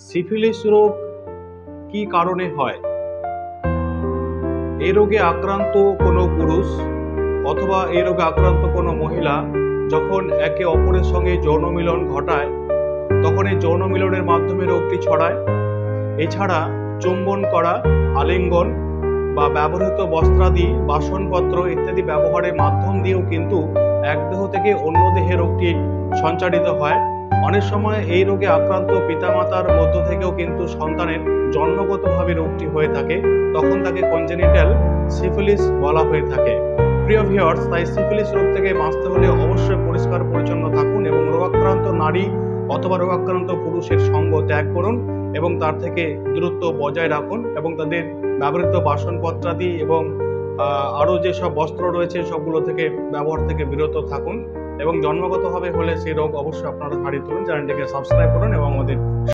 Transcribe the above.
Syphilis রোগ কি কারণে হয়? এই রোগে আক্রান্ত কোনো পুরুষ অথবা এই রোগে আক্রান্ত কোনো মহিলা যখন একে অপরের সঙ্গে যৌন মিলন ঘটায়, তখন এই যৌন মিলনের মাধ্যমে রোগটি ছড়ায়। এছাড়া চুম্বন করা, আলিঙ্গন বা ব্যবহৃত বস্ত্রাদি, বাসনপত্র ইত্যাদি ব্যবহারের মাধ্যম দিয়েও কিন্তু এক দেহ থেকে অন্য দেহে রোগটি সঞ্চারিত হয়। অনেক সময় এই রোগে আক্রান্ত পিতামাতার মধ্য থেকেও কিন্তু সন্তানের জন্মগতভাবে রোগটি হয়ে থাকে, তখন তাকে কনজেনিটাল সিফিলিস বলা হয়ে থাকে। প্রিয় ভিউয়ার্স, তাই সিফিলিস রোগ থেকে বাঁচতে হলে অবশ্যই পরিষ্কার পরিচ্ছন্ন থাকুন এবং রোগাক্রান্ত নারী অথবা রোগাক্রান্ত পুরুষের সঙ্গ ত্যাগ করুন এবং তার থেকে দূরত্ব বজায় রাখুন এবং তাদের ব্যবহৃত বাসনপত্রাদি এবং আরও যেসব বস্ত্র রয়েছে সবগুলো থেকে ব্যবহার থেকে বিরত থাকুন এবং জন্মগতভাবে হলে সেই রোগ অবশ্যই আপনারা হারিয়ে তুলুন। চ্যানেলটিকে সাবস্ক্রাইব করুন এবং আমাদের